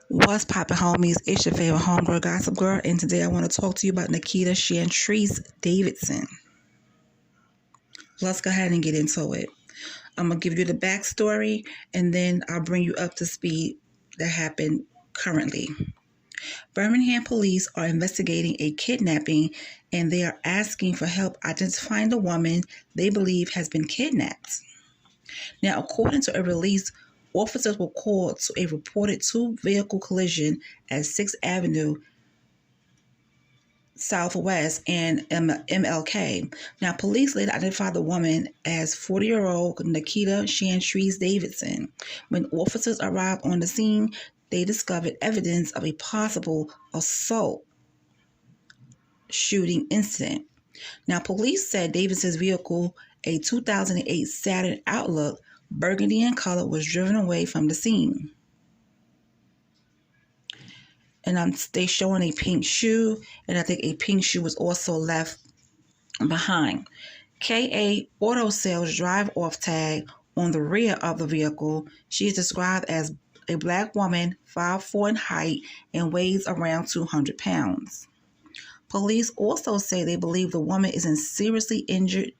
What's poppin', homies? It's your favorite homegirl, Gossip Girl, and today I want to talk to you about Nikita Davidson. Let's go ahead and get into it. I'm going to give you the backstory, and then I'll bring you up to speed that happened currently. Birmingham police are investigating a kidnapping, and they are asking for help identifying the woman they believe has been kidnapped. Now, according to a release, officers were called to a reported two-vehicle collision at 6th Avenue Southwest and MLK. Now, police later identified the woman as 40-year-old Nikita Davidson. When officers arrived on the scene, they discovered evidence of a possible assault shooting incident. Now, police said Davidson's vehicle, a 2008 Saturn Outlook, burgundy in color, was driven away from the scene. And they showing a pink shoe, and I think a pink shoe was also left behind. KA Auto Sales drive-off tag on the rear of the vehicle. She is described as a black woman, 5'4" in height, and weighs around 200 pounds. Police also say they believe the woman is seriously injured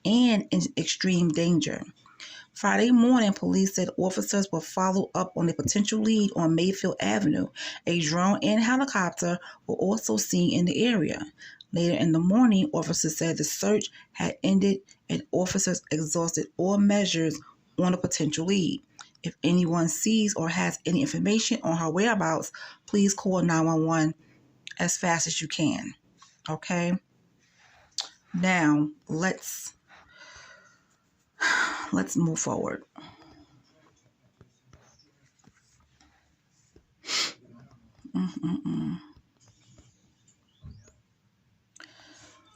and in extreme danger. Friday morning, police said officers will follow up on a potential lead on Mayfield Avenue. A drone and helicopter were also seen in the area. Later in the morning, officers said the search had ended and officers exhausted all measures on a potential lead. If anyone sees or has any information on her whereabouts, please call 911 as fast as you can. Okay? Now, let's move forward.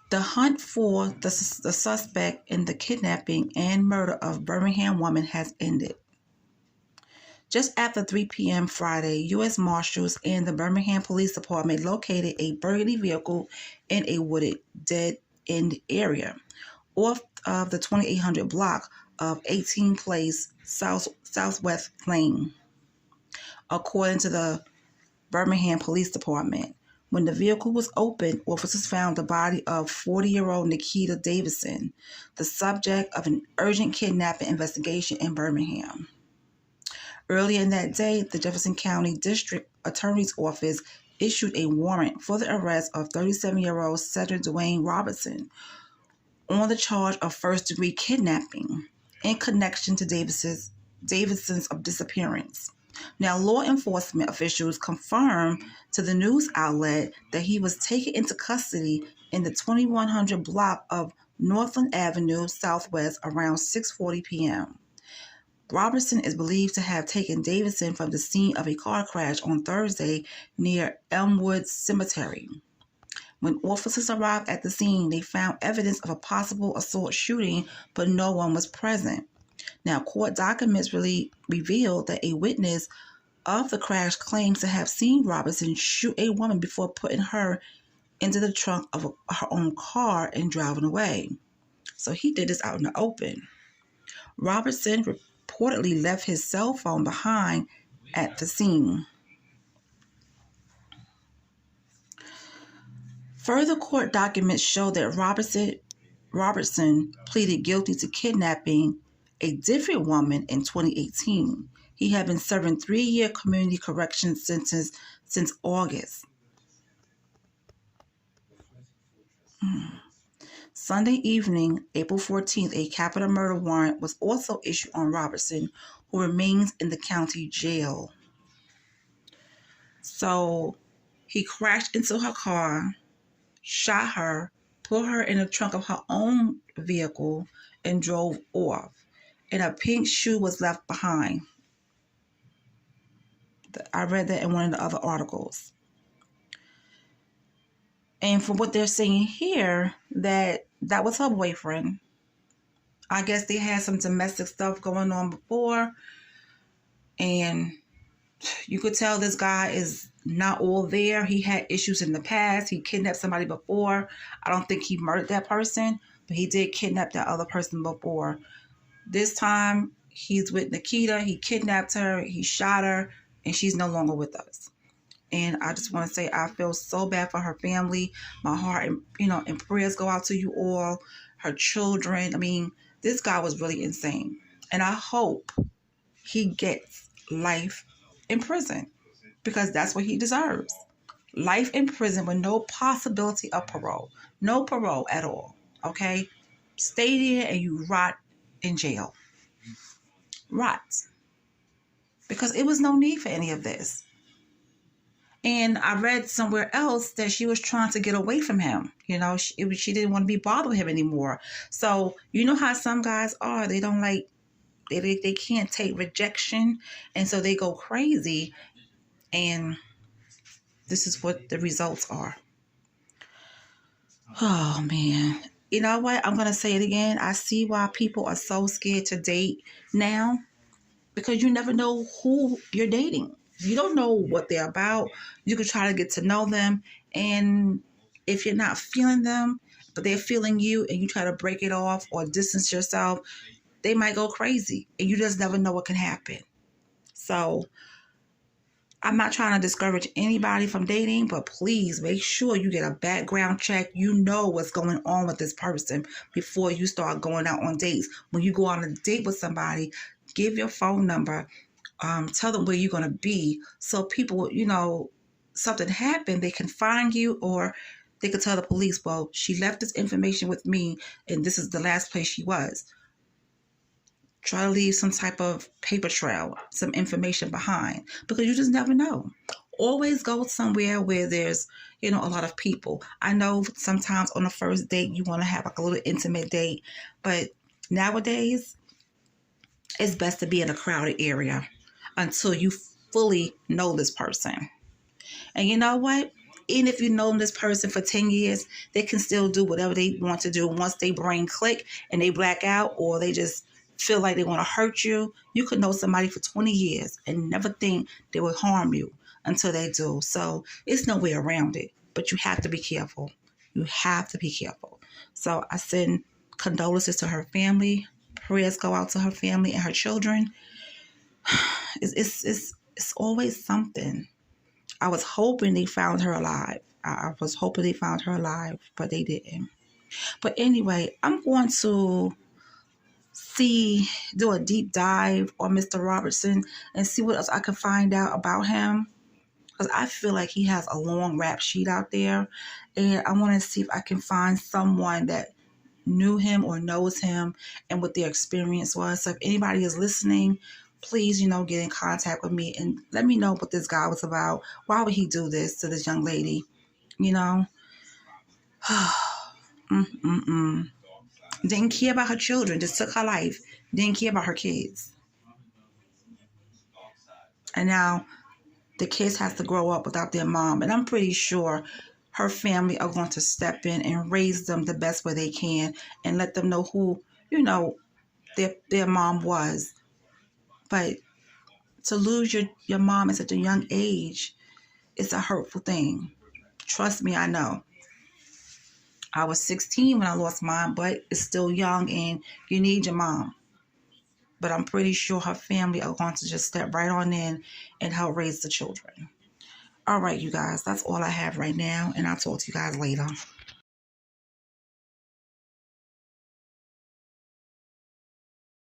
The hunt for the suspect in the kidnapping and murder of Birmingham woman has ended. Just after 3 p.m. Friday, U.S. Marshals and the Birmingham Police Department located a burgundy vehicle in a wooded dead-end area off of the 2800 block of 18 Place Southwest Lane. According to the Birmingham Police Department, when the vehicle was opened, officers found the body of 40-year-old Nikita Davidson, the subject of an urgent kidnapping investigation in Birmingham. Earlier in that day, the Davidson County District Attorney's Office issued a warrant for the arrest of 37-year-old Cedric Dwayne Robertson on the charge of first-degree kidnapping in connection to Davidson's disappearance. Now, law enforcement officials confirmed to the news outlet that he was taken into custody in the 2100 block of Northland Avenue Southwest around 6:40 p.m. Robertson is believed to have taken Davidson from the scene of a car crash on Thursday near Elmwood Cemetery. When officers arrived at the scene, they found evidence of a possible assault shooting, but no one was present. Now, court documents revealed that a witness of the crash claims to have seen Robertson shoot a woman before putting her into the trunk of her own car and driving away. So he did this out in the open. Robertson reportedly left his cell phone behind at the scene. Further court documents show that Robertson pleaded guilty to kidnapping a different woman in 2018. He had been serving 3-year community correction sentence since August. Sunday evening, April 14th, a capital murder warrant was also issued on Robertson, who remains in the county jail. So he crashed into her car, shot her, put her in the trunk of her own vehicle, and drove off. And a pink shoe was left behind. I read that in one of the other articles. And from what they're saying here, that was her boyfriend. I guess they had some domestic stuff going on before. And you could tell this guy is not all there. He had issues in the past. He kidnapped somebody before. I don't think he murdered that person, but he did kidnap that other person before. This time, he's with Nikita. He kidnapped her. He shot her. and she's no longer with us. And I just want to say I feel so bad for her family. My heart and and prayers go out to you all, her children. I mean, this guy was really insane. And I hope he gets life in prison because that's what he deserves. Life in prison with no possibility of parole. No parole at all. Okay? Stay there and you rot in jail. Rot. Because it was no need for any of this. And I read somewhere else that she was trying to get away from him. She didn't want to be bothered with him anymore. So, you know how some guys are. They don't like, they can't take rejection. And so they go crazy. And this is what the results are. Oh, man. You know what? I'm going to say it again. I see why people are so scared to date now. Because you never know who you're dating. You don't know what they're about. You could try to get to know them. And if you're not feeling them, but they're feeling you, and you try to break it off or distance yourself, they might go crazy. And you just never know what can happen. So I'm not trying to discourage anybody from dating, but please make sure you get a background check. You know what's going on with this person before you start going out on dates. When you go on a date with somebody, give your phone number. Tell them where you're going to be so people, something happened, they can find you, or they could tell the police, well, she left this information with me and this is the last place she was. Try to leave some type of paper trail, some information behind, because you just never know. Always go somewhere where there's, a lot of people. I know sometimes on the first date you want to have like a little intimate date, but nowadays it's best to be in a crowded area until you fully know this person. And you know what? Even if you know this person for 10 years, they can still do whatever they want to do. Once they brain click and they black out, or they just feel like they want to hurt you, you could know somebody for 20 years and never think they will harm you until they do. So it's no way around it. But you have to be careful. You have to be careful. So I send condolences to her family. Prayers go out to her family and her children. It's always something. I was hoping they found her alive. But they didn't. But anyway, I'm going to do a deep dive on Mr. Robertson and see what else I can find out about him. Because I feel like he has a long rap sheet out there. And I want to see if I can find someone that knew him or knows him and what their experience was. So if anybody is listening, please, get in contact with me and let me know what this guy was about. Why would he do this to this young lady? Didn't care about her children, just took her life. Didn't care about her kids. And now the kids have to grow up without their mom. And I'm pretty sure her family are going to step in and raise them the best way they can and let them know who, their mom was. But to lose your mom at such a young age, it's a hurtful thing. Trust me, I know. I was 16 when I lost mine, but it's still young and you need your mom. But I'm pretty sure her family are going to just step right on in and help raise the children. All right, you guys, that's all I have right now, and I'll talk to you guys later.